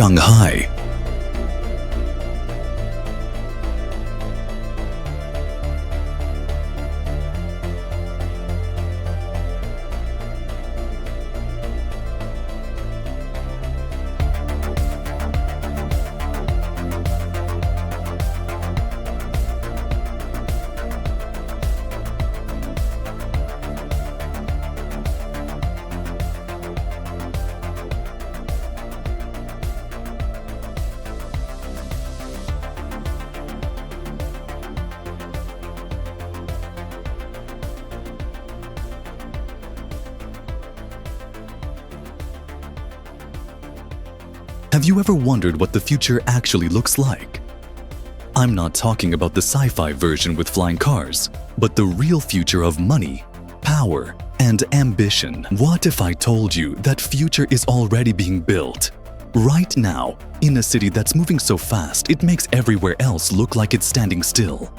Shanghai. Have you ever wondered what the future actually looks like? I'm not talking about the sci-fi version with flying cars, but the real future of money, power, and ambition. What if I told you that future is already being built? Right now, in a city that's moving so fast it makes everywhere else look like it's standing still.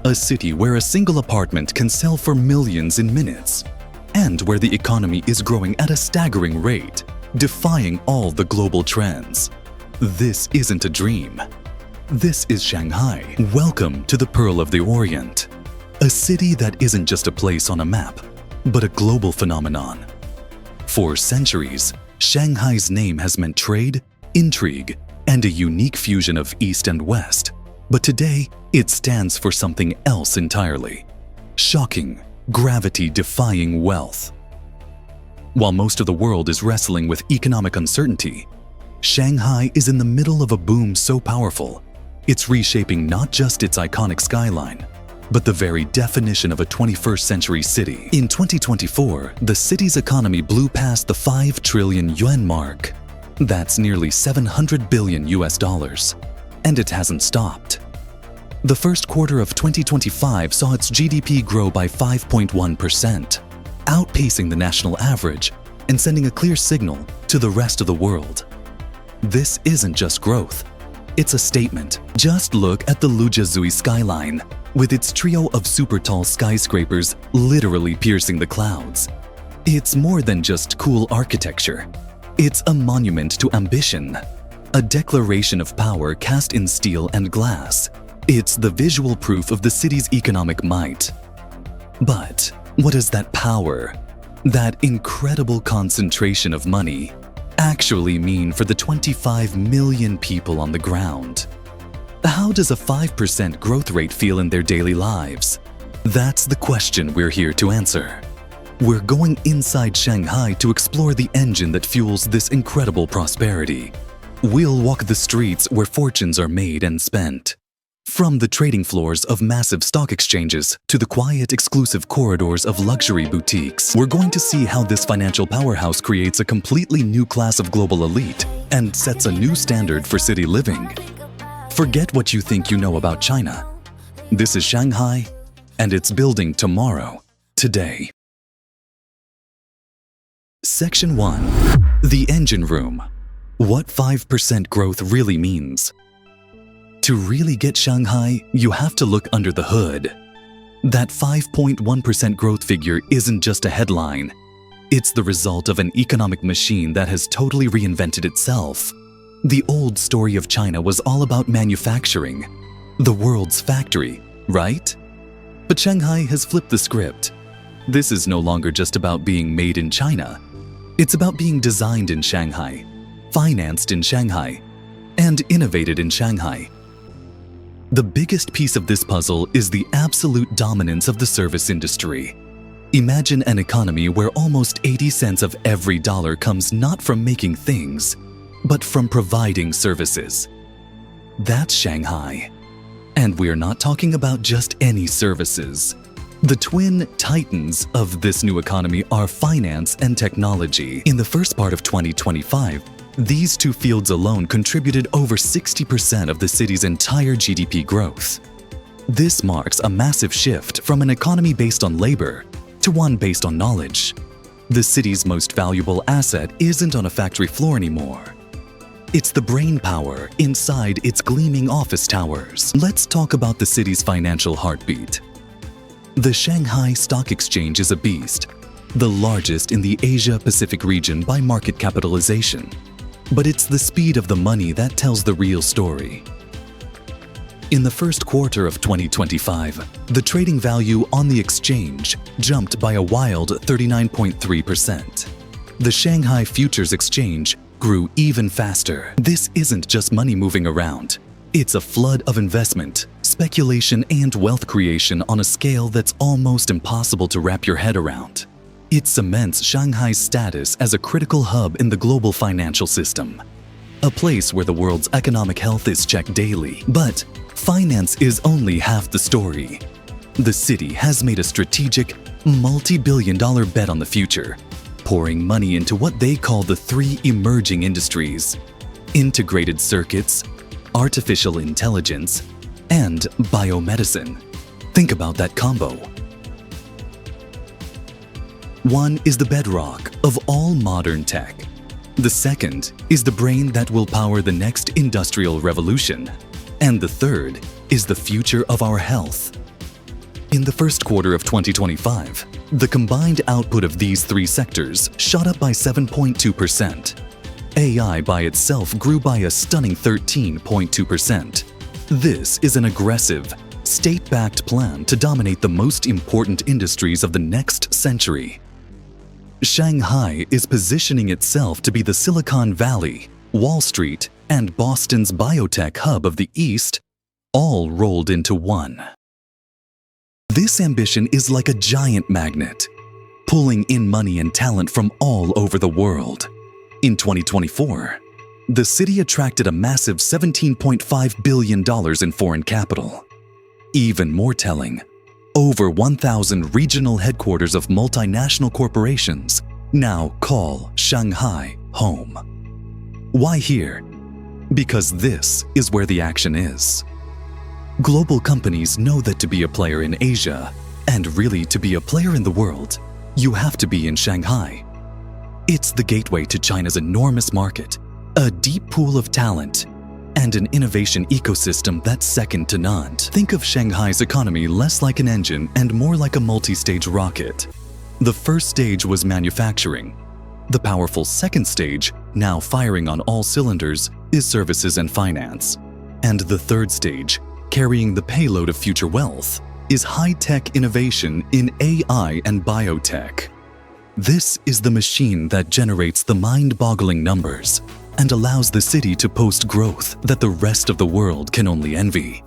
A city where a single apartment can sell for millions in minutes, and where the economy is growing at a staggering rate, defying all the global trends. This isn't a dream. This is Shanghai. Welcome to the Pearl of the Orient, a city that isn't just a place on a map, but a global phenomenon. For centuries, Shanghai's name has meant trade, intrigue, and a unique fusion of East and West. But today, it stands for something else entirely. Shocking, gravity-defying wealth. While most of the world is wrestling with economic uncertainty, Shanghai is in the middle of a boom so powerful, it's reshaping not just its iconic skyline, but the very definition of a 21st century city. In 2024, the city's economy blew past the 5 trillion yuan mark. That's nearly $700 billion US, and it hasn't stopped. The first quarter of 2025 saw its GDP grow by 5.1%. outpacing the national average and sending a clear signal to the rest of the world. This isn't just growth, it's a statement. Just look at the Lujiazui Skyline, with its trio of super tall skyscrapers literally piercing the clouds. It's more than just cool architecture. It's a monument to ambition, a declaration of power cast in steel and glass. It's the visual proof of the city's economic might. But what does that power, that incredible concentration of money, actually mean for the 25 million people on the ground? How does a 5% growth rate feel in their daily lives? That's the question we're here to answer. We're going inside Shanghai to explore the engine that fuels this incredible prosperity. We'll walk the streets where fortunes are made and spent. From the trading floors of massive stock exchanges to the quiet, exclusive corridors of luxury boutiques, we're going to see how this financial powerhouse creates a completely new class of global elite and sets a new standard for city living. Forget what you think you know about China. This is Shanghai, and it's building tomorrow, today. Section 1. The Engine Room. What 5% growth really means. To really get Shanghai, you have to look under the hood. That 5.1% growth figure isn't just a headline. It's the result of an economic machine that has totally reinvented itself. The old story of China was all about manufacturing, the world's factory, right? But Shanghai has flipped the script. This is no longer just about being made in China. It's about being designed in Shanghai, financed in Shanghai, and innovated in Shanghai. The biggest piece of this puzzle is the absolute dominance of the service industry. Imagine an economy where almost 80 cents of every dollar comes not from making things, but from providing services. That's Shanghai. And we're not talking about just any services. The twin titans of this new economy are finance and technology. In the first part of 2025, these two fields alone contributed over 60% of the city's entire GDP growth. This marks a massive shift from an economy based on labor to one based on knowledge. The city's most valuable asset isn't on a factory floor anymore. It's the brain power inside its gleaming office towers. Let's talk about the city's financial heartbeat. The Shanghai Stock Exchange is a beast, the largest in the Asia-Pacific region by market capitalization. But it's the speed of the money that tells the real story. In the first quarter of 2025, the trading value on the exchange jumped by a wild 39.3%. The Shanghai Futures Exchange grew even faster. This isn't just money moving around. It's a flood of investment, speculation, and wealth creation on a scale that's almost impossible to wrap your head around. It cements Shanghai's status as a critical hub in the global financial system, a place where the world's economic health is checked daily. But finance is only half the story. The city has made a strategic, multi-billion-dollar bet on the future, pouring money into what they call the three emerging industries: integrated circuits, artificial intelligence, and biomedicine. Think about that combo. One is the bedrock of all modern tech. The second is the brain that will power the next industrial revolution. And the third is the future of our health. In the first quarter of 2025, the combined output of these three sectors shot up by 7.2%. AI by itself grew by a stunning 13.2%. This is an aggressive, state-backed plan to dominate the most important industries of the next century. Shanghai is positioning itself to be the Silicon Valley, Wall Street, and Boston's biotech hub of the East, all rolled into one. This ambition is like a giant magnet, pulling in money and talent from all over the world. In 2024, the city attracted a massive $17.5 billion in foreign capital. Even more telling, over 1,000 regional headquarters of multinational corporations now call Shanghai home. Why here? Because this is where the action is. Global companies know that to be a player in Asia, and really to be a player in the world, you have to be in Shanghai. It's the gateway to China's enormous market, a deep pool of talent, and an innovation ecosystem that's second to none. Think of Shanghai's economy less like an engine and more like a multi-stage rocket. The first stage was manufacturing. The powerful second stage, now firing on all cylinders, is services and finance. And the third stage, carrying the payload of future wealth, is high-tech innovation in AI and biotech. This is the machine that generates the mind-boggling numbers and allows the city to post growth that the rest of the world can only envy.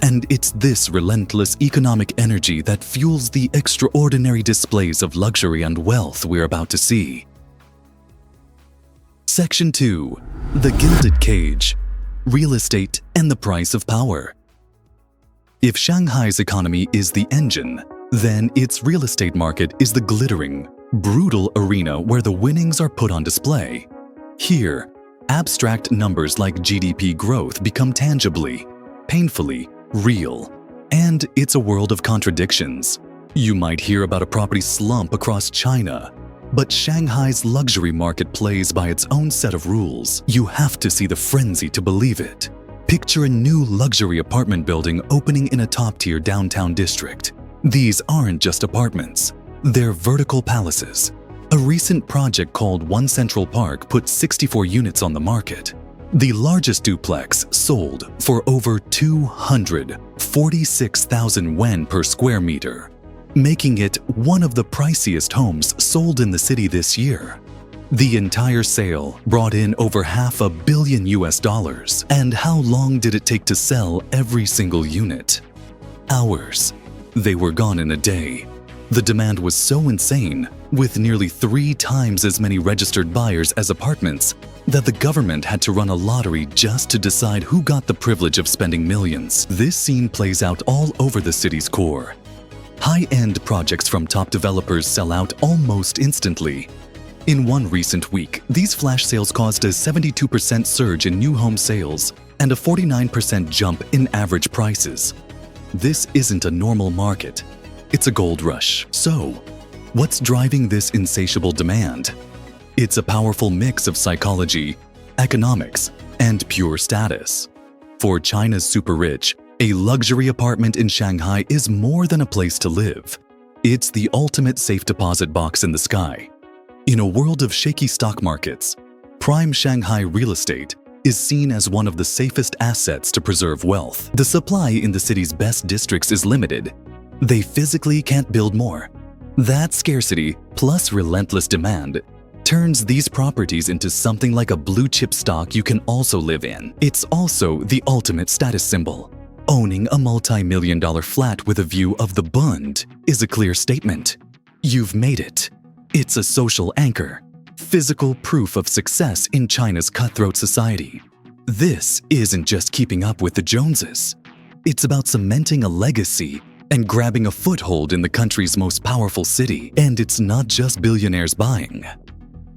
And it's this relentless economic energy that fuels the extraordinary displays of luxury and wealth we're about to see. Section 2. The Gilded Cage. Real estate and the price of power. If Shanghai's economy is the engine, then its real estate market is the glittering, brutal arena where the winnings are put on display. Here, abstract numbers like GDP growth become tangibly, painfully real. And it's a world of contradictions. You might hear about a property slump across China, but Shanghai's luxury market plays by its own set of rules. You have to see the frenzy to believe it. Picture a new luxury apartment building opening in a top-tier downtown district. These aren't just apartments, they're vertical palaces. A recent project called One Central Park put 64 units on the market. The largest duplex sold for over 246,000 yuan per square meter, making it one of the priciest homes sold in the city this year. The entire sale brought in over $500 million. And how long did it take to sell every single unit? Hours. They were gone in a day. The demand was so insane, with nearly 3 times as many registered buyers as apartments, that the government had to run a lottery just to decide who got the privilege of spending millions. This scene plays out all over the city's core. High-end projects from top developers sell out almost instantly. In one recent week, these flash sales caused a 72% surge in new home sales and a 49% jump in average prices. This isn't a normal market. It's a gold rush. So, what's driving this insatiable demand? It's a powerful mix of psychology, economics, and pure status. For China's super rich, a luxury apartment in Shanghai is more than a place to live. It's the ultimate safe deposit box in the sky. In a world of shaky stock markets, prime Shanghai real estate is seen as one of the safest assets to preserve wealth. The supply in the city's best districts is limited. They physically can't build more. That scarcity, plus relentless demand, turns these properties into something like a blue-chip stock you can also live in. It's also the ultimate status symbol. Owning a multi-million-dollar flat with a view of the Bund is a clear statement. You've made it. It's a social anchor, physical proof of success in China's cutthroat society. This isn't just keeping up with the Joneses. It's about cementing a legacy and grabbing a foothold in the country's most powerful city. And it's not just billionaires buying.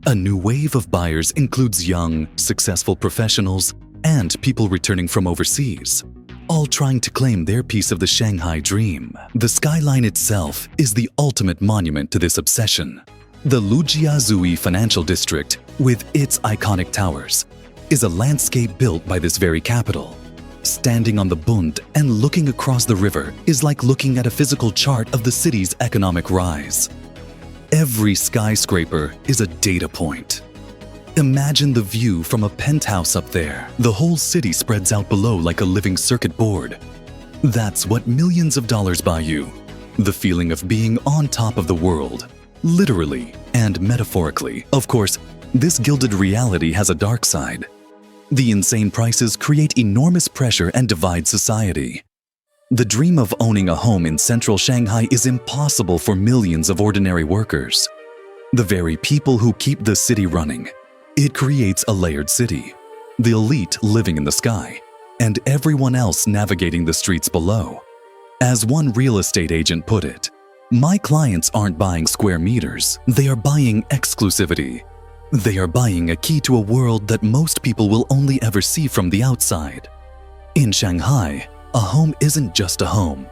A new wave of buyers includes young, successful professionals and people returning from overseas, all trying to claim their piece of the Shanghai dream. The skyline itself is the ultimate monument to this obsession. The Lujiazui Financial District, with its iconic towers, is a landscape built by this very capital. Standing on the Bund and looking across the river is like looking at a physical chart of the city's economic rise. Every skyscraper is a data point. Imagine the view from a penthouse up there. The whole city spreads out below like a living circuit board. That's what millions of dollars buy you. The feeling of being on top of the world, literally and metaphorically. Of course, this gilded reality has a dark side. The insane prices create enormous pressure and divide society. The dream of owning a home in central Shanghai is impossible for millions of ordinary workers. The very people who keep the city running. It creates a layered city, the elite living in the sky, and everyone else navigating the streets below. As one real estate agent put it, "My clients aren't buying square meters, they are buying exclusivity. They are buying a key to a world that most people will only ever see from the outside." In Shanghai, a home isn't just a home.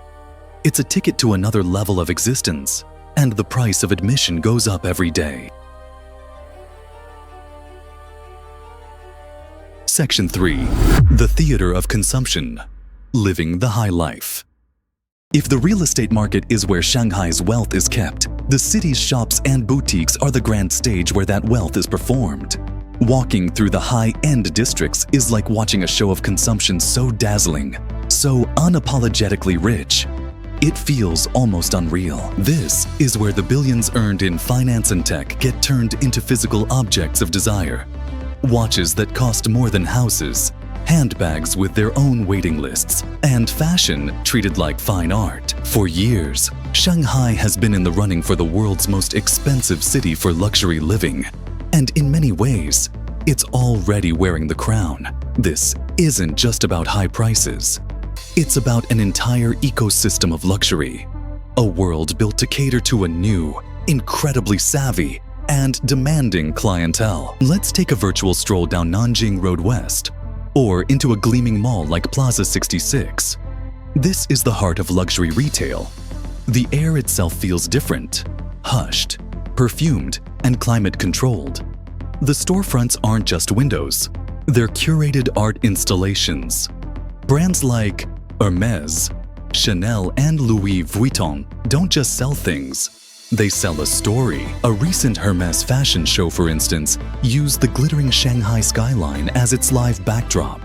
It's a ticket to another level of existence, and the price of admission goes up every day. Section 3. The Theater of Consumption. Living the High Life. If the real estate market is where Shanghai's wealth is kept, the city's shops and boutiques are the grand stage where that wealth is performed. Walking through the high-end districts is like watching a show of consumption so dazzling, so unapologetically rich. It feels almost unreal. This is where the billions earned in finance and tech get turned into physical objects of desire. Watches that cost more than houses, handbags with their own waiting lists, and fashion treated like fine art. For years, Shanghai has been in the running for the world's most expensive city for luxury living. And in many ways, it's already wearing the crown. This isn't just about high prices. It's about an entire ecosystem of luxury. A world built to cater to a new, incredibly savvy, and demanding clientele. Let's take a virtual stroll down Nanjing Road West, or into a gleaming mall like Plaza 66. This is the heart of luxury retail. The air itself feels different, hushed, perfumed, and climate-controlled. The storefronts aren't just windows, they're curated art installations. Brands like Hermès, Chanel, and Louis Vuitton don't just sell things. They sell a story. A recent Hermès fashion show, for instance, used the glittering Shanghai skyline as its live backdrop,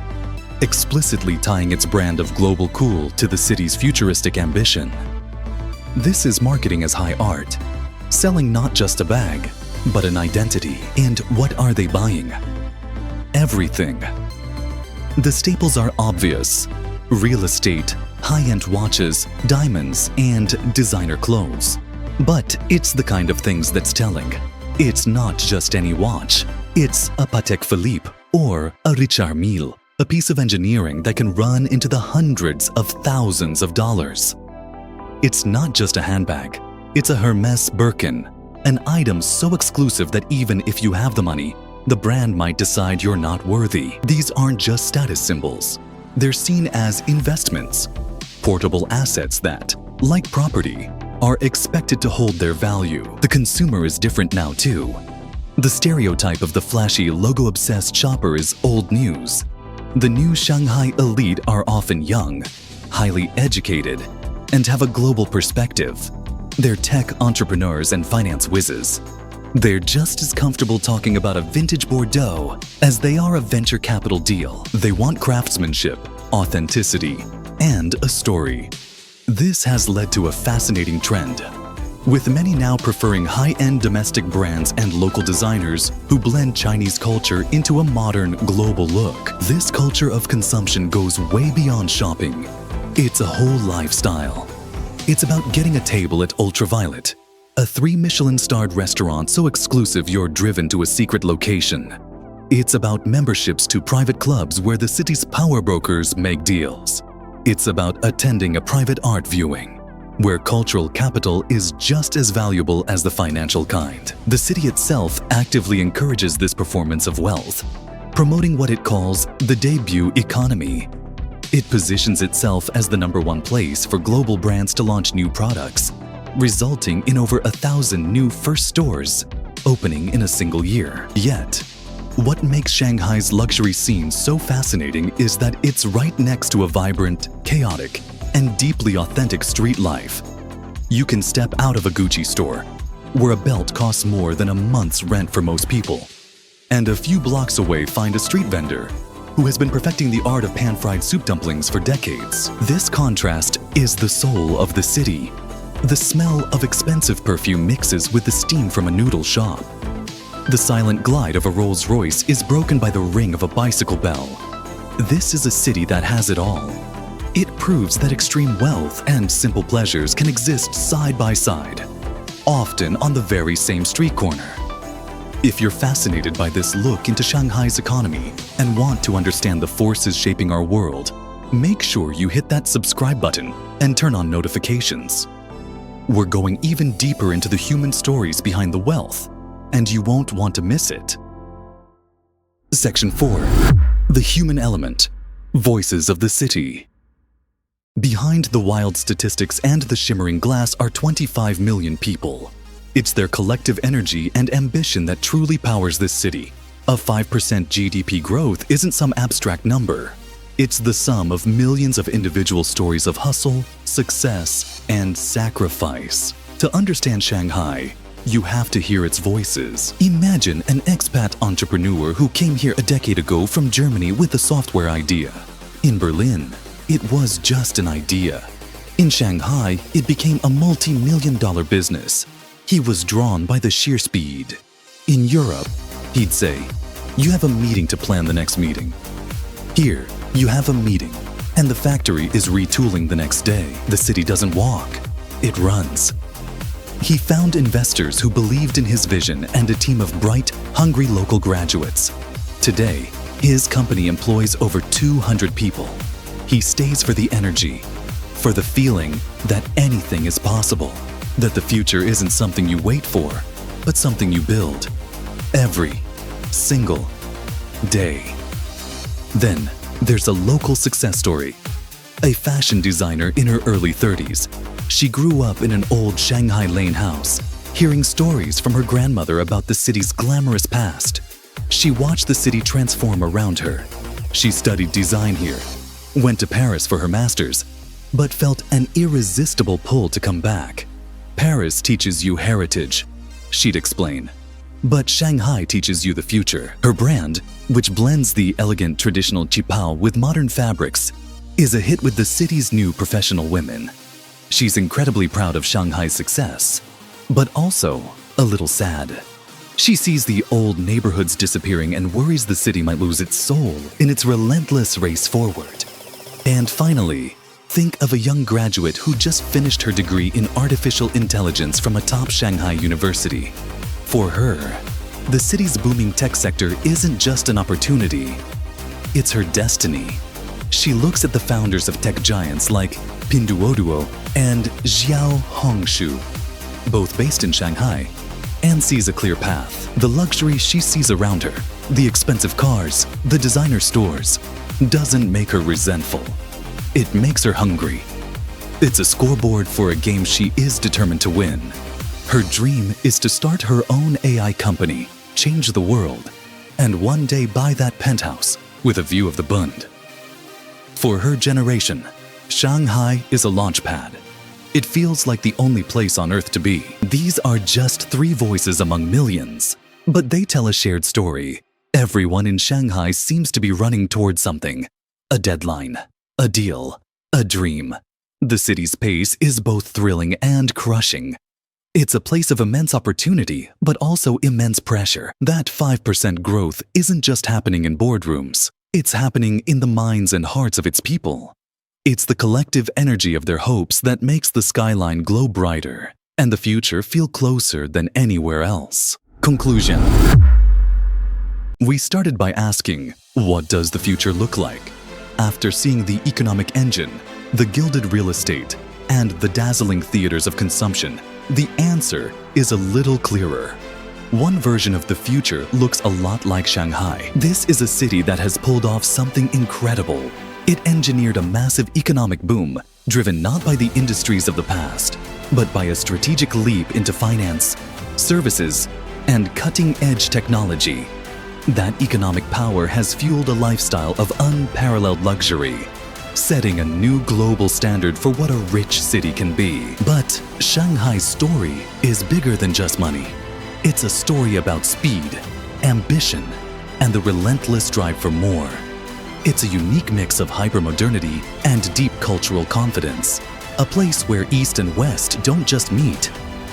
explicitly tying its brand of global cool to the city's futuristic ambition. This is marketing as high art, selling not just a bag, but an identity. And what are they buying? Everything. The staples are obvious: real estate, high-end watches, diamonds, and designer clothes. But it's the kind of things that's telling. It's not just any watch. It's a Patek Philippe or a Richard Mille, a piece of engineering that can run into the hundreds of thousands of dollars. It's not just a handbag. It's a Hermès Birkin, an item so exclusive that even if you have the money, the brand might decide you're not worthy. These aren't just status symbols. They're seen as investments, portable assets that, like property, are expected to hold their value. The consumer is different now too. The stereotype of the flashy, logo-obsessed shopper is old news. The new Shanghai elite are often young, highly educated, and have a global perspective. They're tech entrepreneurs and finance whizzes. They're just as comfortable talking about a vintage Bordeaux as they are a venture capital deal. They want craftsmanship, authenticity, and a story. This has led to a fascinating trend, with many now preferring high-end domestic brands and local designers who blend Chinese culture into a modern, global look. This culture of consumption goes way beyond shopping. It's a whole lifestyle. It's about getting a table at Ultraviolet, a 3 Michelin-starred restaurant so exclusive you're driven to a secret location. It's about memberships to private clubs where the city's power brokers make deals. It's about attending a private art viewing, where cultural capital is just as valuable as the financial kind. The city itself actively encourages this performance of wealth, promoting what it calls the debut economy. It positions itself as the #1 place for global brands to launch new products, resulting in over 1,000 new first stores opening in a single year. Yet, what makes Shanghai's luxury scene so fascinating is that it's right next to a vibrant, chaotic, and deeply authentic street life. You can step out of a Gucci store, where a belt costs more than a month's rent for most people, and a few blocks away find a street vendor who has been perfecting the art of pan-fried soup dumplings for decades. This contrast is the soul of the city. The smell of expensive perfume mixes with the steam from a noodle shop. The silent glide of a Rolls-Royce is broken by the ring of a bicycle bell. This is a city that has it all. It proves that extreme wealth and simple pleasures can exist side by side, often on the very same street corner. If you're fascinated by this look into Shanghai's economy and want to understand the forces shaping our world, make sure you hit that subscribe button and turn on notifications. We're going even deeper into the human stories behind the wealth, and you won't want to miss it. Section 4. The Human Element. Voices of the City. Behind the wild statistics and the shimmering glass are 25 million people. It's their collective energy and ambition that truly powers this city. A 5% GDP growth isn't some abstract number. It's the sum of millions of individual stories of hustle, success, and sacrifice. To understand Shanghai, you have to hear its voices. Imagine an expat entrepreneur who came here a decade ago from Germany with a software idea. In Berlin, it was just an idea. In Shanghai, it became a multi-million-dollar business. He was drawn by the sheer speed. In Europe, he'd say, "You have a meeting to plan the next meeting." Here, you have a meeting, and the factory is retooling the next day. The city doesn't walk, it runs. He found investors who believed in his vision and a team of bright, hungry local graduates. Today, his company employs over 200 people. He stays for the energy, for the feeling that anything is possible, that the future isn't something you wait for, but something you build every single day. Then, there's a local success story. A fashion designer in her early 30s. She grew up in an old Shanghai Lane house, hearing stories from her grandmother about the city's glamorous past. She watched the city transform around her. She studied design here, went to Paris for her master's, but felt an irresistible pull to come back. Paris teaches you heritage, she'd explain. But Shanghai teaches you the future. Her brand, which blends the elegant traditional qipao with modern fabrics, is a hit with the city's new professional women. She's incredibly proud of Shanghai's success, but also a little sad. She sees the old neighborhoods disappearing and worries the city might lose its soul in its relentless race forward. And finally, think of a young graduate who just finished her degree in artificial intelligence from a top Shanghai university. For her, the city's booming tech sector isn't just an opportunity, it's her destiny. She looks at the founders of tech giants like Pinduoduo and Xiao Hongshu, both based in Shanghai, and sees a clear path. The luxury she sees around her, the expensive cars, the designer stores, doesn't make her resentful. It makes her hungry. It's a scoreboard for a game she is determined to win. Her dream is to start her own AI company, change the world, and one day buy that penthouse with a view of the Bund. For her generation, Shanghai is a launchpad, It feels like the only place on earth to be. These are just 3 voices among millions, but they tell a shared story. Everyone in Shanghai seems to be running towards something. A deadline, a deal, a dream. The city's pace is both thrilling and crushing. It's a place of immense opportunity, but also immense pressure. That 5% growth isn't just happening in boardrooms. It's happening in the minds and hearts of its people. It's the collective energy of their hopes that makes the skyline glow brighter and the future feel closer than anywhere else. Conclusion. We started by asking, what does the future look like? After seeing the economic engine, the gilded real estate, and the dazzling theaters of consumption, the answer is a little clearer. One version of the future looks a lot like Shanghai. This is a city that has pulled off something incredible. It engineered a massive economic boom, driven not by the industries of the past, but by a strategic leap into finance, services, and cutting-edge technology. That economic power has fueled a lifestyle of unparalleled luxury, setting a new global standard for what a rich city can be. But Shanghai's story is bigger than just money. It's a story about speed, ambition, and the relentless drive for more. It's a unique mix of hypermodernity and deep cultural confidence. A place where East and West don't just meet,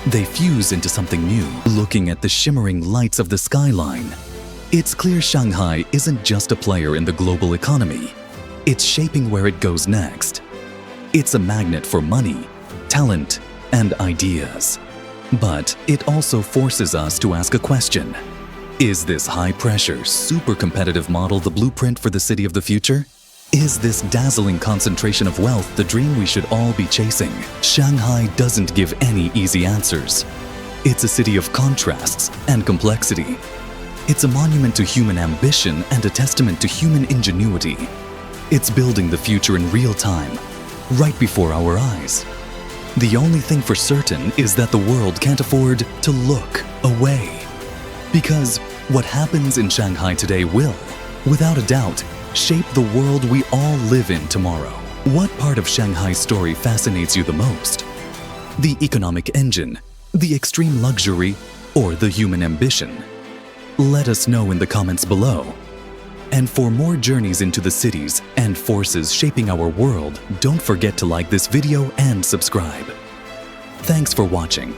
they fuse into something new. Looking at the shimmering lights of the skyline, it's clear Shanghai isn't just a player in the global economy. It's shaping where it goes next. It's a magnet for money, talent, and ideas. But it also forces us to ask a question. Is this high-pressure, super-competitive model the blueprint for the city of the future? Is this dazzling concentration of wealth the dream we should all be chasing? Shanghai doesn't give any easy answers. It's a city of contrasts and complexity. It's a monument to human ambition and a testament to human ingenuity. It's building the future in real time, right before our eyes. The only thing for certain is that the world can't afford to look away. Because what happens in Shanghai today will, without a doubt, shape the world we all live in tomorrow. What part of Shanghai's story fascinates you the most? The economic engine, the extreme luxury, or the human ambition? Let us know in the comments below. And for more journeys into the cities and forces shaping our world, don't forget to like this video and subscribe. Thanks for watching.